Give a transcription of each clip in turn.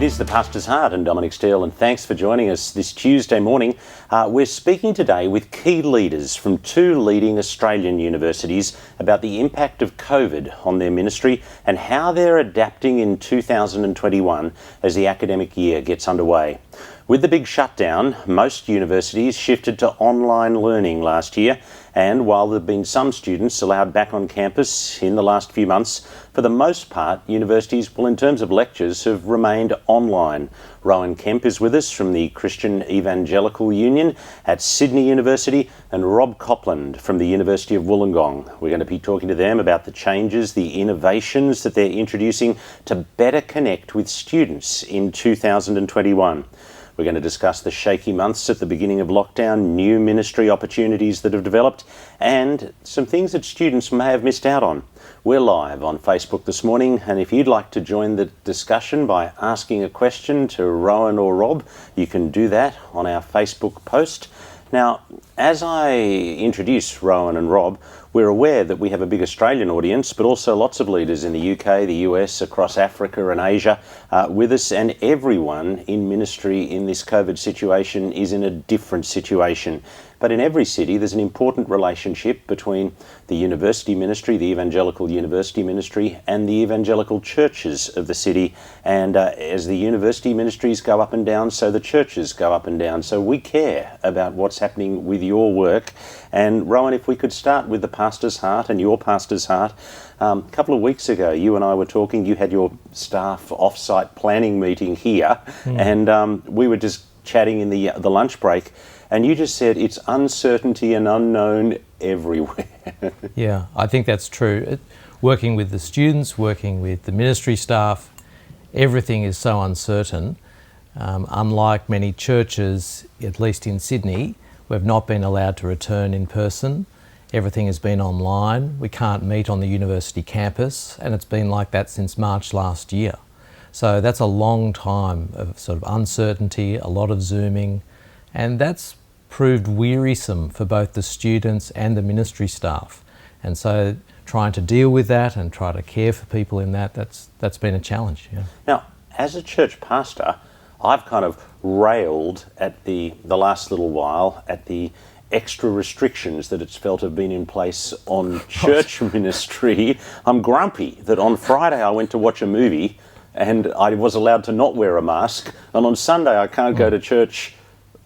It is the Pastor's Heart and Dominic Steele, and thanks for joining us this Tuesday morning. We're speaking today with key leaders from two leading Australian universities about the impact of COVID on their ministry and how they're adapting in 2021 as the academic year gets underway. With the big shutdown, most universities shifted to online learning last year, and while there have been some students allowed back on campus in the last few months, for the most part, universities, in terms of lectures, have remained online. Rowan Kemp is with us from the Christian Evangelical Union at Sydney University, and Rob Copland from the University of Wollongong. We're going to be talking to them about the changes, the innovations that they're introducing to better connect with students in 2021. We're going to discuss the shaky months at the beginning of lockdown, new ministry opportunities that have developed, and some things that students may have missed out on. We're live on Facebook this morning, and if you'd like to join the discussion by asking a question to Rowan or Rob, you can do that on our Facebook post. Now, as I introduce Rowan and Rob, we're aware that we have a big Australian audience, but also lots of leaders in the UK, the US, across Africa and Asia with us, and everyone in ministry in this COVID situation is in a different situation. But in every city, there's an important relationship between the university ministry, the Evangelical University Ministry, and the evangelical churches of the city. And as the university ministries go up and down, so the churches go up and down. So we care about what's happening with your work. And Rowan, if we could start with the Pastor's Heart and your Pastor's Heart. A couple of weeks ago, you and I were talking, you had your staff off-site planning meeting here, and we were just chatting in the lunch break. And you just said it's uncertainty and unknown everywhere. Yeah, I think that's true. Working with the students, working with the ministry staff, everything is so uncertain. Unlike many churches, at least in Sydney, we've not been allowed to return in person. Everything has been online. We can't meet on the university campus, and it's been like that since March last year. So that's a long time of sort of uncertainty, a lot of Zooming, and that's proved wearisome for both the students and the ministry staff. And so trying to deal with that and try to care for people in that's been a challenge. Yeah. Now, as a church pastor, I've kind of railed at the last little while at the extra restrictions that it's felt have been in place on church ministry. I'm grumpy that on Friday I went to watch a movie and I was allowed to not wear a mask, and on Sunday I can't go to church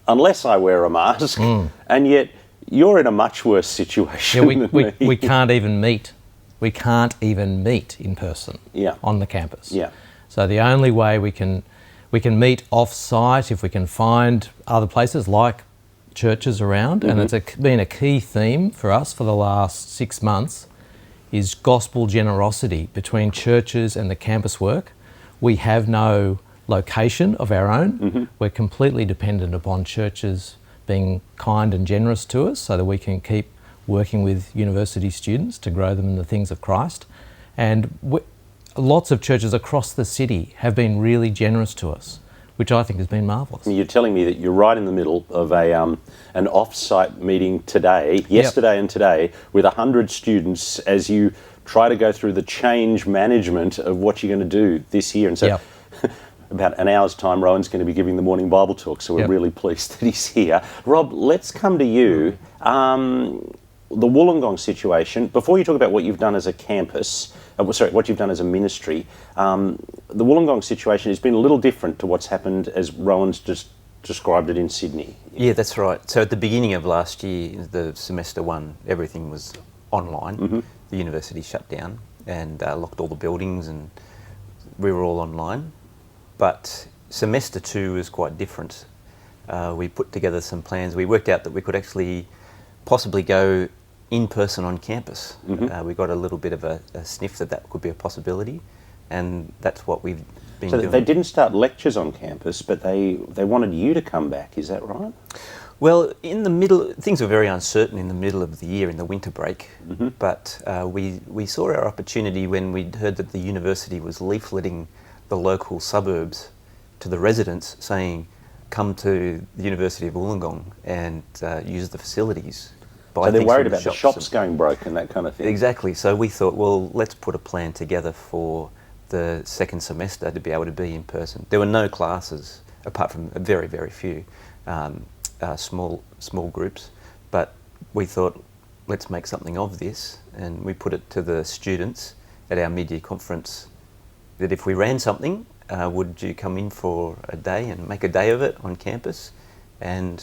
unless I wear a mask, and yet you're in a much worse situation than me. We can't even meet. We can't even meet in person on the campus. Yeah. So the only way we can meet off-site if we can find other places like churches around, and it's been a key theme for us for the last 6 months, is gospel generosity between churches and the campus work. We have no location of our own. We're completely dependent upon churches being kind and generous to us so that we can keep working with university students to grow them in the things of Christ. And lots of churches across the city have been really generous to us, which I think has been marvellous. You're telling me that you're right in the middle of an off-site meeting today, yesterday and today, with 100 students as you try to go through the change management of what you're going to do this year. And so about an hour's time, Rowan's going to be giving the morning Bible talk, so we're really pleased that he's here. Rob, let's come to you. The Wollongong situation, before you talk about what you've done as a campus, what you've done as a ministry, the Wollongong situation has been a little different to what's happened as Rowan's just described it in Sydney. Yeah, that's right. So at the beginning of last year, the semester one, everything was online. The university shut down and locked all the buildings, and we were all online. But semester two was quite different. We put together some plans. We worked out that we could actually possibly go in person on campus. We got a little bit of a sniff that could be a possibility, and that's what we've been doing. So they didn't start lectures on campus, but they wanted you to come back, is that right? Well, in the middle, things were very uncertain in the middle of the year, in the winter break, but we saw our opportunity when we'd heard that the university was leafleting the local suburbs to the residents saying, come to the University of Wollongong and use the facilities. So they're worried about the shops going broke and that kind of thing. Exactly. So we thought, well, let's put a plan together for the second semester to be able to be in person. There were no classes apart from a very, very few small groups, but we thought, let's make something of this, and we put it to the students at our mid-year conference that if we ran something, would you come in for a day and make a day of it on campus? And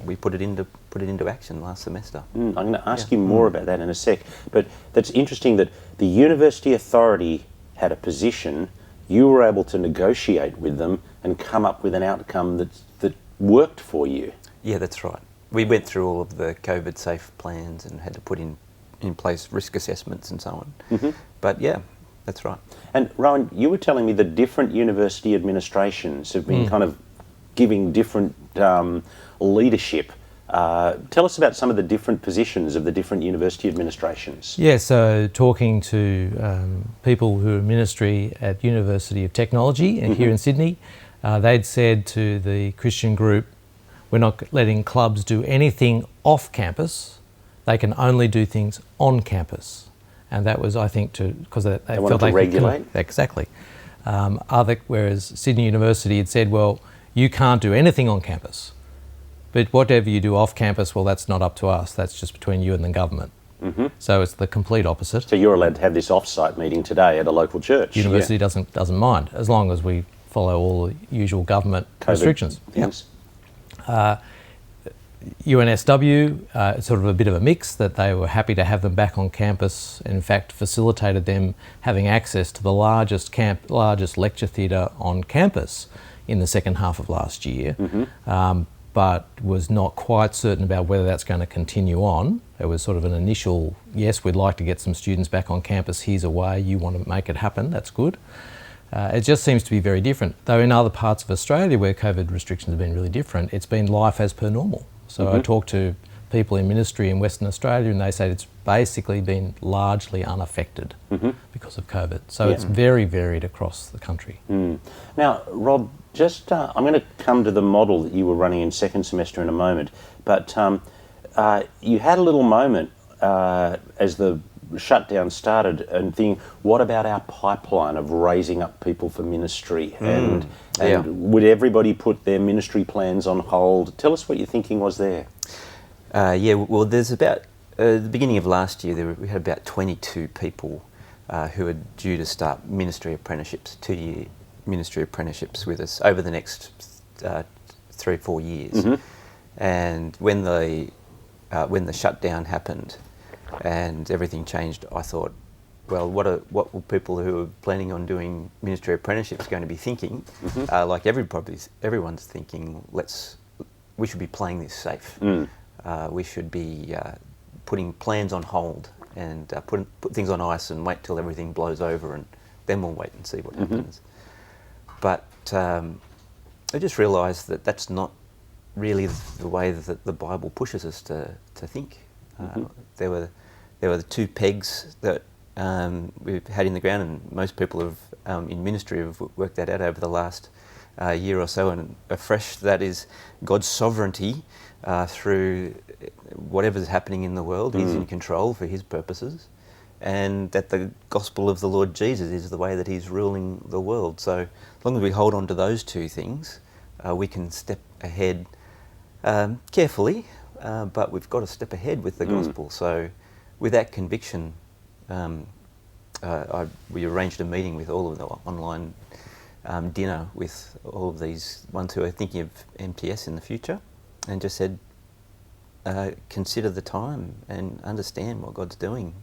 we put it into action last semester. I'm going to ask you more about that in a sec, but that's interesting that the university authority had a position, you were able to negotiate with them and come up with an outcome that worked for you. Yeah, that's right. We went through all of the COVID safe plans and had to put in place risk assessments and so on. Mm-hmm. But yeah, that's right. And Rowan, you were telling me that different university administrations have been kind of giving different leadership. Tell us about some of the different positions of the different university administrations. Yeah, so talking to people who are ministry at University of Technology here in Sydney, they'd said to the Christian group, we're not letting clubs do anything off campus, they can only do things on campus. And that was, I think, because they wanted felt to they regulate? Exactly. Whereas Sydney University had said, well, you can't do anything on campus, but whatever you do off campus, well, that's not up to us. That's just between you and the government. Mm-hmm. So it's the complete opposite. So you're allowed to have this off-site meeting today at a local church. University doesn't mind, as long as we follow all the usual government COVID restrictions. things. UNSW, it's sort of a bit of a mix, that they were happy to have them back on campus, and in fact facilitated them having access to the largest lecture theatre on campus in the second half of last year, but was not quite certain about whether that's going to continue on. It was sort of an initial, yes, we'd like to get some students back on campus, here's a way, you want to make it happen, that's good. It just seems to be very different. Though in other parts of Australia where COVID restrictions have been really different, it's been life as per normal. So I talk to people in ministry in Western Australia and they say it's basically been largely unaffected because of COVID. So it's very varied across the country. Now, Rob, just I'm going to come to the model that you were running in second semester in a moment, but you had a little moment as the shutdown started and thinking, what about our pipeline of raising up people for ministry? And would everybody put their ministry plans on hold? Tell us what your thinking was there. Well, there's about, the beginning of last year, we had about 22 people who are due to start ministry apprenticeships, 2-year ministry apprenticeships with us over the next 3 or 4 years. And when the shutdown happened and everything changed, I thought, well, what were people who are planning on doing ministry apprenticeships going to be thinking? Like everyone's thinking, we should be playing this safe. We should be putting plans on hold and put things on ice and wait till everything blows over, and then we'll wait and see what happens. But I just realised that that's not really the way that the Bible pushes us to think. There were the 2 pegs that we've had in the ground, and most people have in ministry have worked that out over the last year or so, and afresh, that is God's sovereignty through whatever's happening in the world. He's in control for his purposes, and that the gospel of the Lord Jesus is the way that he's ruling the world. So as long as we hold on to those 2 things, we can step ahead carefully, but we've got to step ahead with the gospel. So with that conviction, we arranged a meeting with all of the online dinner with all of these ones who are thinking of MTS in the future, and just said, consider the time and understand what God's doing.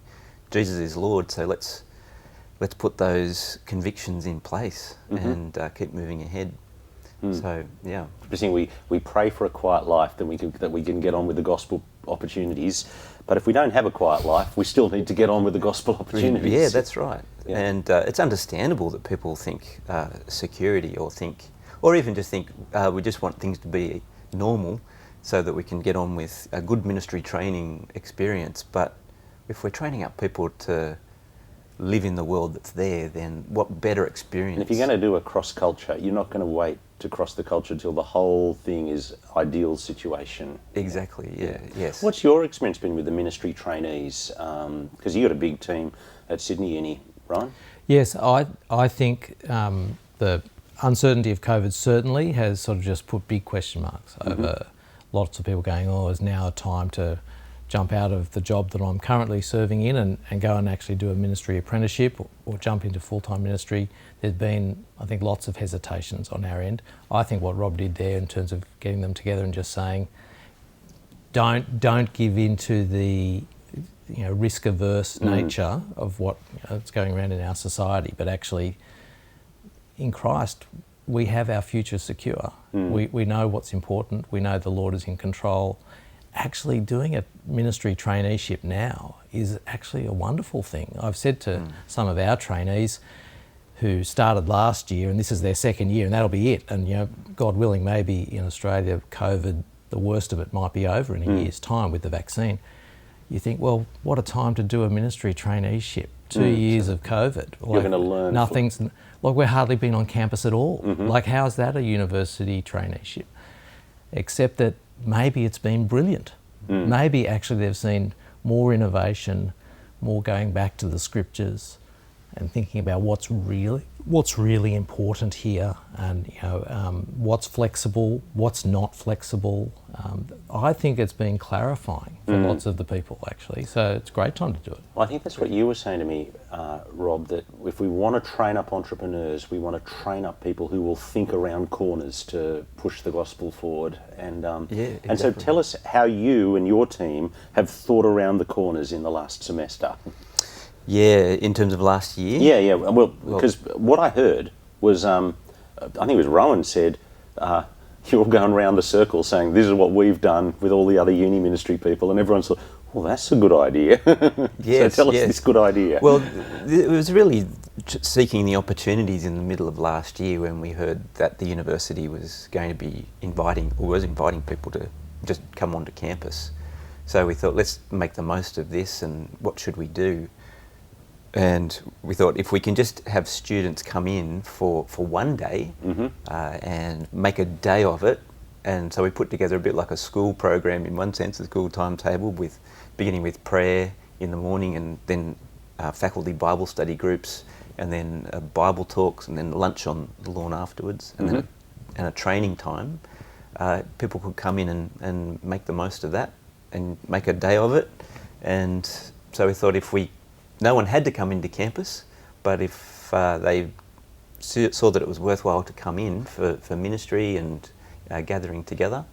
Jesus is Lord, so let's put those convictions in place and keep moving ahead. So yeah, Just saying, we pray for a quiet life, that we can get on with the gospel opportunities. But if we don't have a quiet life, we still need to get on with the gospel opportunities. Yeah, that's right. Yeah. And it's understandable that people think security, or even just think we just want things to be normal, so that we can get on with a good ministry training experience. But if we're training up people to live in the world that's there, then what better experience? And if you're going to do a cross culture, you're not going to wait to cross the culture till the whole thing is ideal situation. Exactly. Yeah. Yes. What's your experience been with the ministry trainees? Because you got a big team at Sydney Uni, Ryan? Yes, I think the uncertainty of COVID certainly has sort of just put big question marks over lots of people going, oh, is now a time to jump out of the job that I'm currently serving in and go and actually do a ministry apprenticeship or jump into full-time ministry. There's been, I think, lots of hesitations on our end. I think what Rob did there in terms of getting them together and just saying, don't give into the risk-averse nature of what is going around in our society, but actually in Christ we have our future secure. We know what's important. We know the Lord is in control. Actually doing a ministry traineeship now is actually a wonderful thing. I've said to some of our trainees who started last year, and this is their second year, and that'll be it. And God willing, maybe in Australia, COVID, the worst of it might be over in a year's time with the vaccine. You think, well, what a time to do a ministry traineeship. 2 years of COVID. You're going to learn. Like we're hardly been on campus at all. Like how's that a university traineeship? Except that maybe it's been brilliant. Maybe actually they've seen more innovation, more going back to the scriptures and thinking about what's really important here, and what's flexible, what's not flexible. I think it's been clarifying for lots of the people actually. So it's a great time to do it. Well, I think that's what you were saying to me, Rob, that if we want to train up entrepreneurs, we want to train up people who will think around corners to push the gospel forward. And exactly. And so tell us how you and your team have thought around the corners in the last semester. Yeah, in terms of last year? Yeah. Well, because what I heard was, I think it was Rowan said, you're going around the circle saying, this is what we've done with all the other uni ministry people, and everyone's like, well, that's a good idea. Yes, so tell us this good idea. Well, it was really seeking the opportunities in the middle of last year when we heard that the university was going to be inviting people to just come onto campus. So we thought, let's make the most of this, and what should we do? And we thought if we can just have students come in for one day and make a day of it, and so we put together a bit like a school program in one sense, a school timetable, with beginning with prayer in the morning, and then faculty Bible study groups, and then Bible talks, and then lunch on the lawn afterwards, and then a training time. People could come in and make the most of that and make a day of it. And so we thought no one had to come into campus, but if they saw that it was worthwhile to come in for ministry and gathering together,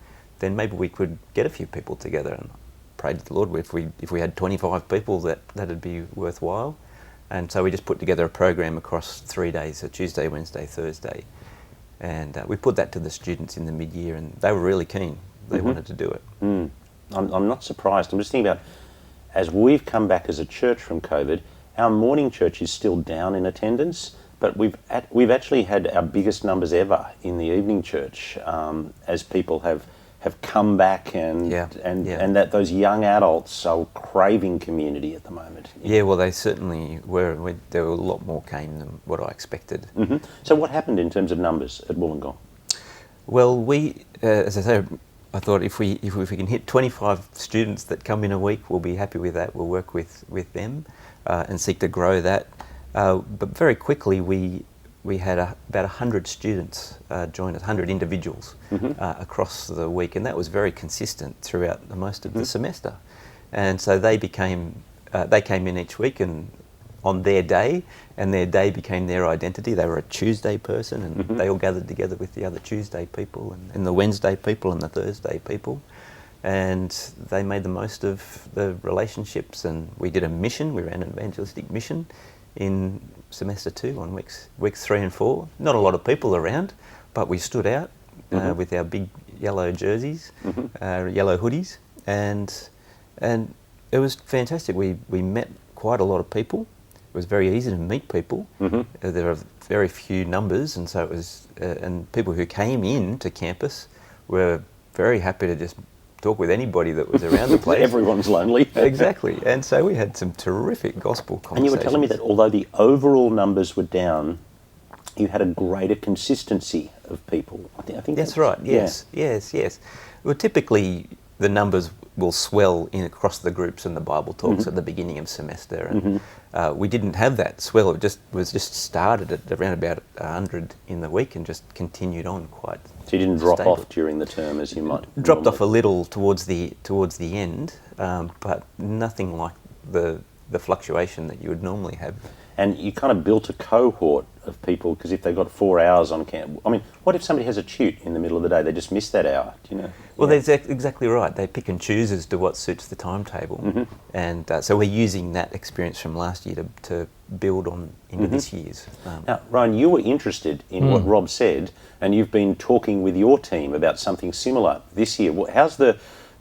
then maybe we could get a few people together. And pray to the Lord, if we had 25 people, that'd be worthwhile. And so we just put together a program across 3 days, so Tuesday, Wednesday, Thursday. And we put that to the students in the mid-year, and they were really keen. They wanted to do it. I'm not surprised. I'm just thinking about, as we've come back as a church from COVID, our morning church is still down in attendance, but we've actually had our biggest numbers ever in the evening church, as people have come back and that those young adults are craving community at the moment. Yeah, well, they certainly were. There were a lot more came than what I expected. So what happened in terms of numbers at Wollongong? Well, we, as I say, I thought if we can hit 25 students that come in a week, we'll be happy with that. We'll work with them and seek to grow that. But very quickly, we had about 100 students join us, 100 individuals across the week, and that was very consistent throughout most of the semester. And so they came in each week and on their day, and their day became their identity. They were a Tuesday person, and they all gathered together with the other Tuesday people and the Wednesday people and the Thursday people, and they made the most of the relationships. And we did a mission. We ran an evangelistic mission in semester 2 on weeks 3 and 4. Not a lot of people around, but we stood out with our big yellow jerseys, yellow hoodies, and it was fantastic. We met quite a lot of people. It was very easy to meet people. There are very few numbers, and so it was. And people who came in to campus were very happy to just talk with anybody that was around the place. Everyone's lonely. Exactly. And so we had some terrific gospel conversations. And you were telling me that although the overall numbers were down, you had a greater consistency of people. I think that's right. Yes. Well, typically the numbers will swell in across the groups and the Bible talks at the beginning of semester, and we didn't have that swell. It was just started at around about 100 in the week and just continued on quite. So you didn't drop stable. off during the term as you might. Dropped normally. off a little towards the end, but nothing like the fluctuation that you would normally have. And you kind of built a cohort of people, because if they've got 4 hours on camp, I mean, what if somebody has a tute in the middle of the day? They just miss that hour, do you know? Well, that's exactly right. They pick and choose as to what suits the timetable. And so we're using that experience from last year to build on into this year's. Now, Ryan, you were interested in what Rob said, and you've been talking with your team about something similar this year.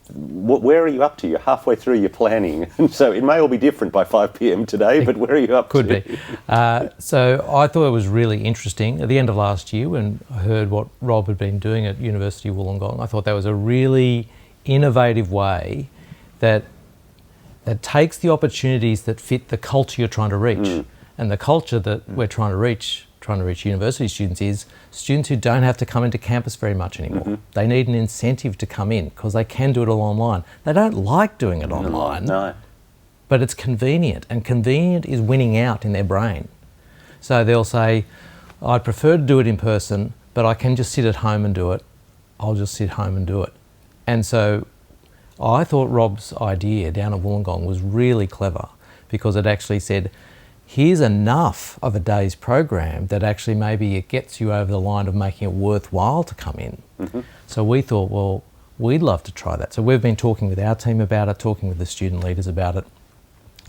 Where are you up to? You're halfway through your planning, so it may all be different by 5 p.m. today, but where are you up to? Could be. So I thought it was really interesting at the end of last year when I heard what Rob had been doing at University of Wollongong. I thought that was a really innovative way that takes the opportunities that fit the culture you're trying to reach. And the culture that we're trying to reach university students is students who don't have to come into campus very much anymore. They need an incentive to come in because they can do it all online. They don't like doing it online, No. but it's convenient, and convenient is winning out in their brain. So they'll say, I'd prefer to do it in person, but I can just sit at home and do it. I'll just sit home and do it. And so I thought Rob's idea down at Wollongong was really clever, because it actually said, here's enough of a day's program that actually maybe it gets you over the line of making it worthwhile to come in. So we thought, well, we'd love to try that. So we've been talking with our team about it, talking with the student leaders about it.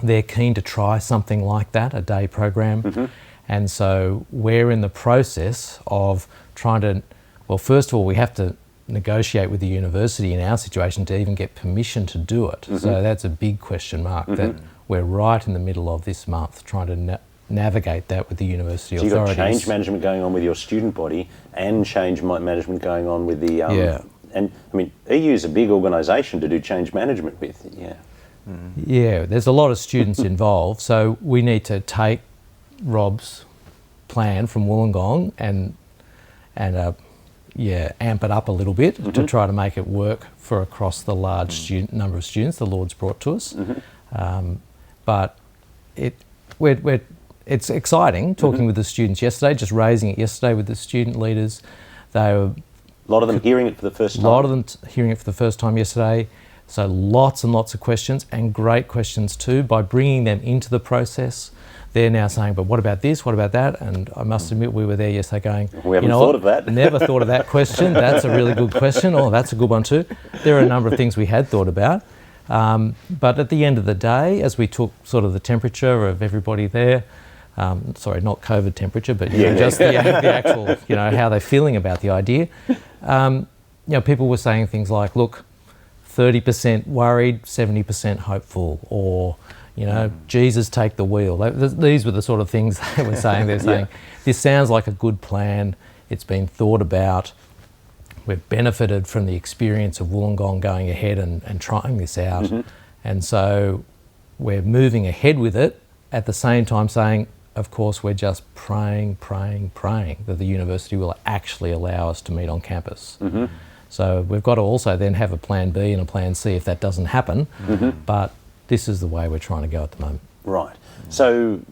They're keen to try something like that, a day program. And so we're in the process of trying to, well, first of all, we have to negotiate with the university in our situation to even get permission to do it. So that's a big question mark that we're right in the middle of this month trying to navigate that with the university authorities. So you've got change management going on with your student body and change management going on with the... And, I mean, EU is a big organisation to do change management with, Yeah, there's a lot of students involved, so we need to take Rob's plan from Wollongong and amp it up a little bit to try to make it work for across the large number of students the Lord's brought to us. But it's exciting talking with the students yesterday, just raising it yesterday with the student leaders. They were... A lot of them hearing it for the first time. A lot of them hearing it for the first time yesterday. So lots and lots of questions, and great questions too. By bringing them into the process, they're now saying, but what about this, what about that? And I must admit, we were there yesterday going, we haven't thought of that. Never thought of that question. That's a really good question. Oh, that's a good one too. There are a number of things we had thought about. But at the end of the day, as we took sort of the temperature of everybody there, sorry, not COVID temperature, but just the actual, how they're feeling about the idea, people were saying things like, look, 30% worried, 70% hopeful, or, Jesus take the wheel. These were the sort of things they were saying. They're saying, this sounds like a good plan. It's been thought about. We've benefited from the experience of Wollongong going ahead and trying this out. And so we're moving ahead with it, at the same time saying, of course, we're just praying that the university will actually allow us to meet on campus. So we've got to also then have a plan B and a plan C if that doesn't happen. But this is the way we're trying to go at the moment. Right. So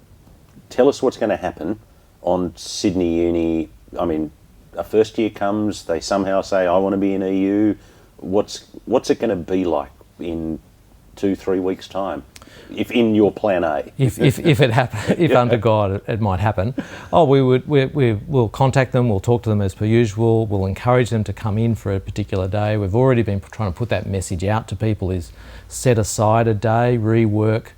tell us what's going to happen on Sydney Uni. I mean, a first year comes, they somehow say, I want to be in EU. What's it going to be like in 2-3 weeks' time? If in your plan A, if it happen, if under God it might happen, we'll contact them. We'll talk to them as per usual. We'll encourage them to come in for a particular day. We've already been trying to put that message out to people: is set aside a day, rework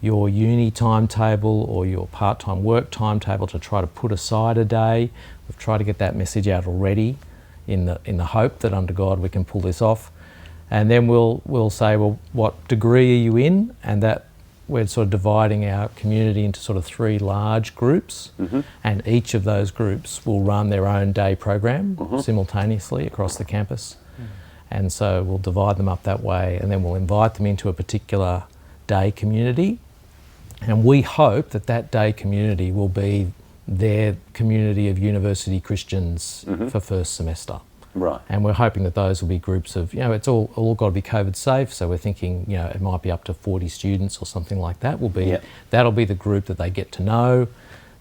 your uni timetable or your part-time work timetable to try to put aside a day. We've tried to get that message out already, in the hope that under God we can pull this off. And then we'll say, well, what degree are you in? And that we're sort of dividing our community into sort of 3 large groups, and each of those groups will run their own day program simultaneously across the campus. And so we'll divide them up that way, and then we'll invite them into a particular day community. And we hope that day community will be their community of university Christians for first semester. Right. And we're hoping that those will be groups of, it's all got to be COVID safe. So we're thinking, it might be up to 40 students or something like that. That'll be the group that they get to know.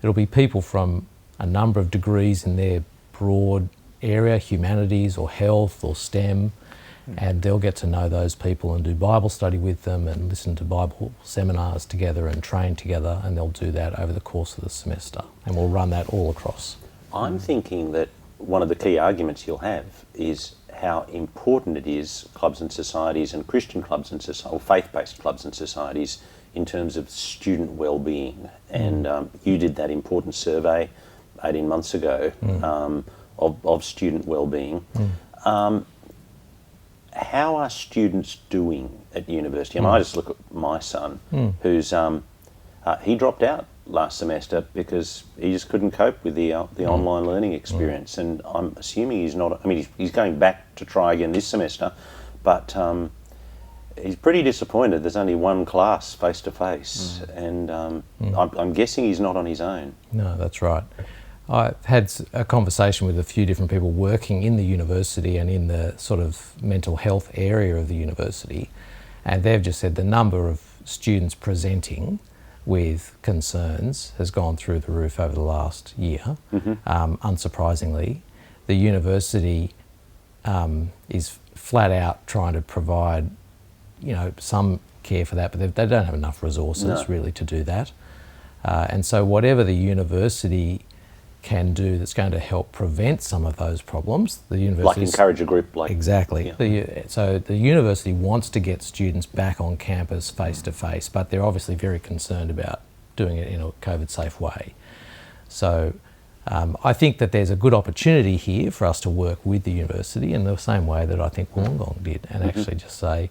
It'll be people from a number of degrees in their broad area, humanities or health or STEM, and they'll get to know those people and do Bible study with them and listen to Bible seminars together and train together, and they'll do that over the course of the semester, and we'll run that all across. I'm thinking that one of the key arguments you'll have is how important it is, clubs and societies and Christian clubs and or faith-based clubs and societies, in terms of student well-being. And you did that important survey 18 months ago of student well-being. How are students doing at university? I just look at my son, who's he dropped out last semester because he just couldn't cope with the online learning experience. And I'm assuming he's not. I mean, he's going back to try again this semester, but he's pretty disappointed. There's only one class face to face, and I'm guessing he's not on his own. No, that's right. I've had a conversation with a few different people working in the university and in the sort of mental health area of the university, and they've just said the number of students presenting with concerns has gone through the roof over the last year. Unsurprisingly, the university is flat out trying to provide, some care for that, but they don't have enough resources really to do that. And so whatever the university can do that's going to help prevent some of those problems, the university... Like encourage a group like... Exactly. Yeah. So the university wants to get students back on campus face to face, but they're obviously very concerned about doing it in a COVID safe way. So I think that there's a good opportunity here for us to work with the university in the same way that I think Wollongong did, and actually just say,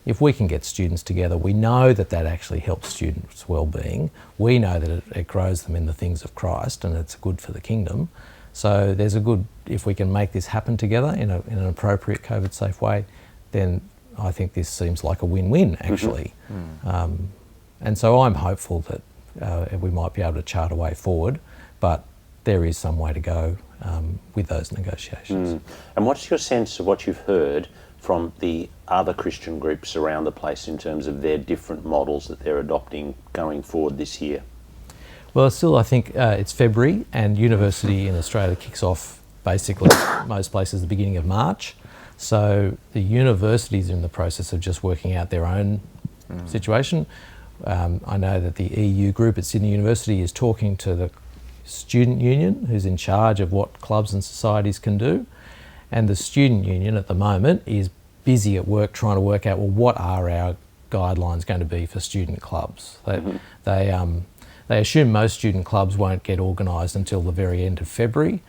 if we can get students together, we know that that actually helps students' well-being. We know that it grows them in the things of Christ, and it's good for the kingdom. So there's if we can make this happen together in an appropriate COVID-safe way, then I think this seems like a win-win, actually. And so I'm hopeful that we might be able to chart a way forward, but there is some way to go with those negotiations. And what's your sense of what you've heard from the other Christian groups around the place in terms of their different models that they're adopting going forward this year? Well, still I think it's February, and university in Australia kicks off basically most places the beginning of March. So the universities are in the process of just working out their own situation. I know that the EU group at Sydney University is talking to the student union, who's in charge of what clubs and societies can do. And the student union at the moment is busy at work trying to work out, well, what are our guidelines going to be for student clubs? They assume most student clubs won't get organised until the very end of February.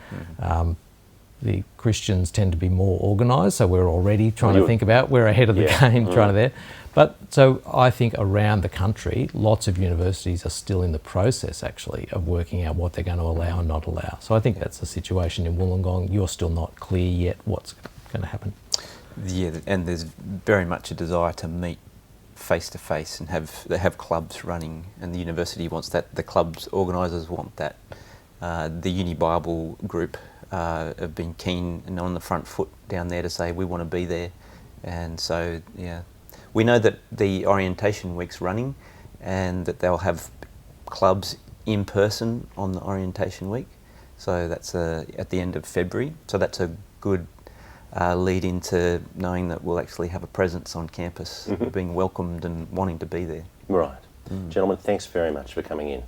The Christians tend to be more organised, so we're already trying to think about, we're ahead of the game trying to there. But so I think around the country, lots of universities are still in the process actually of working out what they're going to allow and not allow. So I think that's the situation in Wollongong. You're still not clear yet what's going to happen. Yeah, and there's very much a desire to meet face to face and have clubs running, and the university wants that. The clubs organisers want that. The Uni Bible group have been keen and on the front foot down there to say we want to be there, and so we know that the orientation week's running, and that they'll have clubs in person on the orientation week. So that's at the end of February. So that's a good lead into knowing that we'll actually have a presence on campus, being welcomed and wanting to be there. Right. Gentlemen, thanks very much for coming in.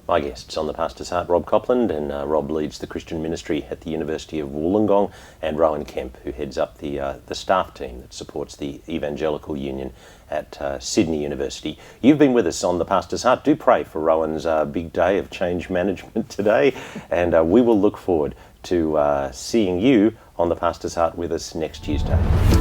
My guests on the Pastor's Heart, Rob Copland, and Rob leads the Christian ministry at the University of Wollongong, and Rowan Kemp, who heads up the staff team that supports the Evangelical Union at Sydney University. You've been with us on the Pastor's Heart. Do pray for Rowan's big day of change management today, and we will look forward to seeing you on the Pastor's Heart with us next Tuesday.